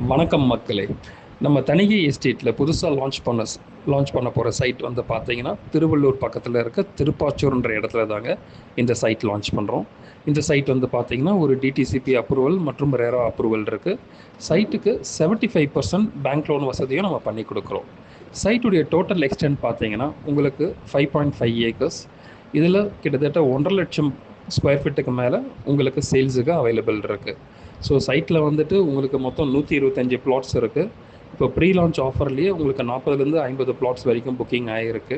வணக்கம் மக்களே. நம்ம தணிகை எஸ்டேட்டில் புதுசாக லான்ச் பண்ண போகிற சைட் வந்து பார்த்தீங்கன்னா திருவள்ளூர் பக்கத்தில் இருக்க திருப்பாச்சூர்ன்ற இடத்துல தாங்க இந்த சைட் லான்ச் பண்ணுறோம். இந்த சைட் வந்து பார்த்தீங்கன்னா ஒரு டிடிசிபி அப்ரூவல் மற்றும் ரேரா அப்ரூவல் இருக்குது. சைட்டுக்கு 75% பேங்க் லோன் வசதியும் நம்ம பண்ணி கொடுக்குறோம். சைட்டுடைய டோட்டல் எக்ஸ்டென்ட் பார்த்தீங்கன்னா உங்களுக்கு 5.5 ஏக்கர்ஸ். இதில் கிட்டத்தட்ட 1.5 லட்சம் ஸ்கொயர் ஃபீட்டுக்கு மேலே உங்களுக்கு சேல்ஸுக்கு அவைலபிள் இருக்குது. ஸோ சைட்டில் வந்துட்டு உங்களுக்கு மொத்தம் 125 பிளாட்ஸ் இருக்குது. இப்போ ப்ரீ லான்ச் ஆஃபர்லேயே உங்களுக்கு 40லேருந்து 50 பிளாட்ஸ் வரைக்கும் புக்கிங் ஆகிருக்கு.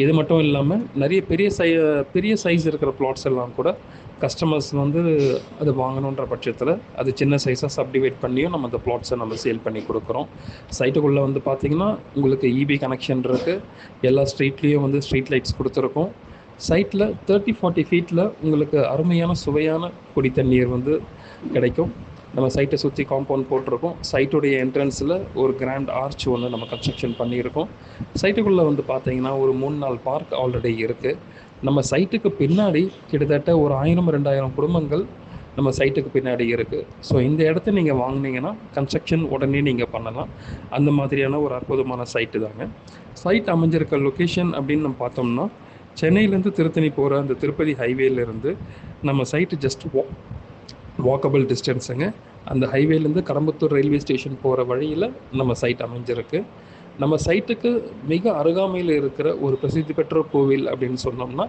இது மட்டும் இல்லாமல் நிறைய பெரிய சைஸ் இருக்கிற பிளாட்ஸ் எல்லாம் கூட கஸ்டமர்ஸ் வந்து அது வாங்கணுன்ற பட்சத்தில் அது சின்ன சைஸாக சப்டிவைட் பண்ணியும் நம்ம அந்த பிளாட்ஸை நம்ம சேல் பண்ணி கொடுக்குறோம். சைட்டுக்குள்ளே வந்து பார்த்திங்கன்னா உங்களுக்கு இபி கனெக்ஷன் இருக்குது. எல்லா ஸ்ட்ரீட்லேயும் வந்து ஸ்ட்ரீட் லைட்ஸ் கொடுத்துருக்கோம். சைட்டில் 30-40 ஃபீட்டில் உங்களுக்கு அருமையான சுவையான குடி தண்ணீர் வந்து கிடைக்கும். நம்ம சைட்டை சுற்றி காம்பவுண்ட் போட்டிருக்கோம். சைட்டுடைய என்ட்ரன்ஸில் ஒரு கிராண்ட் ஆர்ச் ஒன்று நம்ம கன்ஸ்ட்ரக்ஷன் பண்ணியிருக்கோம். சைட்டுக்குள்ளே வந்து பார்த்தீங்கன்னா ஒரு 3-4 பார்க் ஆல்ரெடி இருக்குது. நம்ம சைட்டுக்கு பின்னாடி கிட்டத்தட்ட ஒரு 1000-2000 குடும்பங்கள் நம்ம சைட்டுக்கு பின்னாடி இருக்குது. ஸோ இந்த இடத்த நீங்கள் வாங்கினீங்கன்னா கன்ஸ்ட்ரக்ஷன் உடனே நீங்கள் பண்ணலாம். அந்த மாதிரியான ஒரு அற்புதமான சைட்டு தாங்க. சைட் அமைஞ்சிருக்க லொக்கேஷன் அப்படின்னு நம்ம பார்த்தோம்னா சென்னையிலேருந்து திருத்தணி போகிற அந்த திருப்பதி ஹைவேலேருந்து நம்ம சைட்டு ஜஸ்ட் வாக்கபிள் டிஸ்டன்ஸுங்க. அந்த ஹைவேலேருந்து கடம்பத்தூர் ரயில்வே ஸ்டேஷன் போகிற வழியில் நம்ம சைட் அமைஞ்சிருக்கு. நம்ம சைட்டுக்கு மிக அருகாமையில் இருக்கிற ஒரு பிரசித்தி பெற்ற கோவில் அப்படின்னு சொன்னோம்னா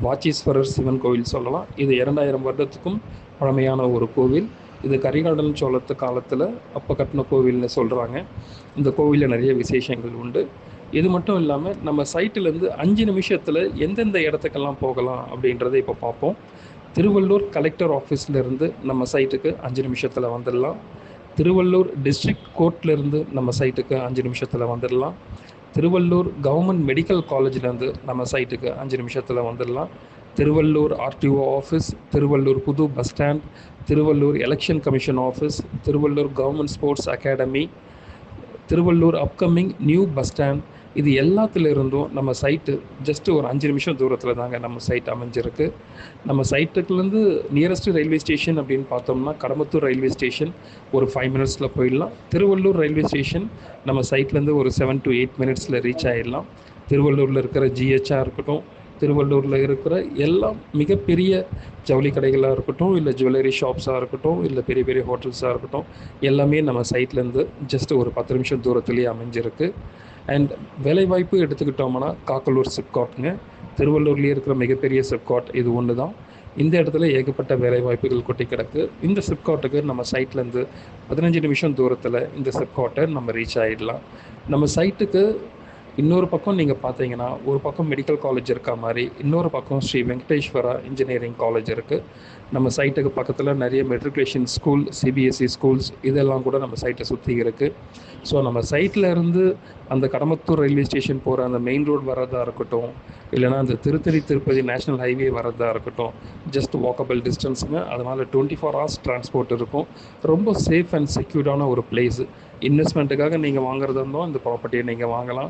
வாச்சீஸ்வரர் சிவன் கோவில் சொல்லலாம். இது 2000 வருடத்துக்கும் பழமையான ஒரு கோவில். இது கரிகாலன் சோழத்து காலத்தில் அப்போ கட்டின கோவில்னு சொல்கிறாங்க. இந்த கோவிலில் நிறைய விசேஷங்கள் உண்டு. இது மட்டும் இல்லாமல் நம்ம சைட்டிலேருந்து 5 நிமிஷத்தில் எந்தெந்த இடத்துக்கெல்லாம் போகலாம் அப்படின்றத இப்போ பார்ப்போம். திருவள்ளூர் கலெக்டர் ஆஃபீஸ்லேருந்து நம்ம சைட்டுக்கு 5 நிமிஷத்தில் வந்துடலாம். திருவள்ளூர் டிஸ்ட்ரிக்ட் கோர்ட்லேருந்து நம்ம சைட்டுக்கு 5 நிமிஷத்தில் வந்துடலாம். திருவள்ளூர் கவர்மெண்ட் மெடிக்கல் காலேஜ்லேருந்து நம்ம சைட்டுக்கு 5 நிமிஷத்தில் வந்துடலாம். திருவள்ளூர் ஆர்டிஓ ஆஃபீஸ், திருவள்ளூர் புது bus stand, Tiruvallur election commission office, Tiruvallur government sports academy, Tiruvallur upcoming new bus stand, இது எல்லாத்துலேருந்தும் நம்ம சைட்டு ஜஸ்ட்டு ஒரு 5 நிமிஷம் தூரத்தில் தாங்க நம்ம சைட் அமைஞ்சிருக்கு. நம்ம சைட்டுக்குலேருந்து நியரஸ்ட் ரயில்வே ஸ்டேஷன் அப்படின்னு பார்த்தோம்னா கடம்பத்தூர் ரயில்வே ஸ்டேஷன் ஒரு 5 மினிட்ஸில் போயிடலாம். திருவள்ளூர் ரயில்வே ஸ்டேஷன் நம்ம சைட்லேருந்து ஒரு 7 to 8 மினிட்ஸில் ரீச் ஆகிடலாம். திருவள்ளூரில் இருக்கிற ஜிஹெச்சாக இருக்கட்டும், திருவள்ளூரில் இருக்கிற எல்லா மிகப்பெரிய ஜவுளி கடைகளாக இருக்கட்டும், இல்லை ஜுவல்லரி ஷாப்ஸாக இருக்கட்டும், இல்லை பெரிய பெரிய ஹோட்டல்ஸாக இருக்கட்டும், எல்லாமே நம்ம சைட்லேருந்து ஜஸ்ட்டு ஒரு 10 நிமிஷம் தூரத்துலேயே அமைஞ்சிருக்கு. அண்ட் வேலைவாய்ப்பு எடுத்துக்கிட்டோம்னா காக்கலூர் சிப்காட்டுங்க, திருவள்ளூர்லேயே இருக்கிற மிகப்பெரிய சிப்காட் இது ஒன்று தான். இந்த இடத்துல ஏகப்பட்ட வேலைவாய்ப்புகள் கொட்டி கிடக்கு. இந்த சிப்காட்டுக்கு நம்ம சைட்லேருந்து 15 நிமிஷம் தூரத்தில் இந்த சிப்காட்டை நம்ம ரீச் ஆகிடலாம். நம்ம சைட்டுக்கு இன்னொரு பக்கம் நீங்கள் பார்த்தீங்கன்னா ஒரு பக்கம் மெடிக்கல் காலேஜ் இருக்க மாதிரி, இன்னொரு பக்கம் ஸ்ரீ வெங்கடேஸ்வரா இன்ஜினியரிங் காலேஜ் இருக்குது. நம்ம சைட்டுக்கு பக்கத்தில் நிறைய மெட்ரிகுலேஷன் ஸ்கூல், சிபிஎஸ்சி ஸ்கூல்ஸ் இதெல்லாம் கூட நம்ம சைட்டை சுற்றி இருக்குது. ஸோ நம்ம சைட்டில் இருந்து அந்த கடம்பத்தூர் ரயில்வே ஸ்டேஷன் போகிற அந்த மெயின் ரோடு வரதா இருக்கட்டும், இல்லைனா அந்த திருப்பதி நேஷ்னல் ஹைவே வரதா இருக்கட்டும், ஜஸ்ட் வாக்கபிள் டிஸ்டன்ஸுங்க. அதனால் 24 hours டிரான்ஸ்போர்ட் இருக்கும். ரொம்ப சேஃப் அண்ட் செக்யூர்டான ஒரு பிளேஸு. இன்வெஸ்ட்மெண்ட்டுக்காக நீங்கள் வாங்குறதா இருந்தோம் இந்த ப்ராப்பர்ட்டியை நீங்கள் வாங்கலாம்.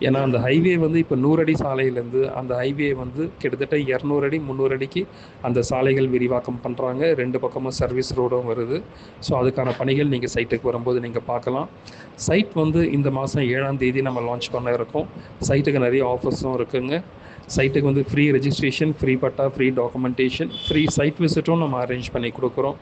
ஏன்னா அந்த ஹைவே வந்து இப்போ 100 அடி சாலையிலேருந்து அந்த ஹைவே வந்து கிட்டத்தட்ட 200 அடி 300 அடிக்கு அந்த சாலைகள் விரிவாக்கம் பண்ணுறாங்க. 2 பக்கமும் சர்வீஸ் ரோடும் வருது. ஸோ அதுக்கான பணிகள் நீங்கள் சைட்டுக்கு வரும்போது நீங்கள் பார்க்கலாம். சைட் வந்து இந்த மாதம் 7ஆம் தேதி நம்ம லான்ச் பண்ண இருக்கோம். சைட்டுக்கு நிறைய ஆஃபர்ஸும் இருக்குங்க. சைட்டுக்கு வந்து ஃப்ரீ ரெஜிஸ்ட்ரேஷன், ஃப்ரீ பட்டா, ஃப்ரீ டாக்குமெண்டேஷன், ஃப்ரீ சைட் விசிட்டும் நம்ம அரேஞ்ச் பண்ணி கொடுக்குறோம்.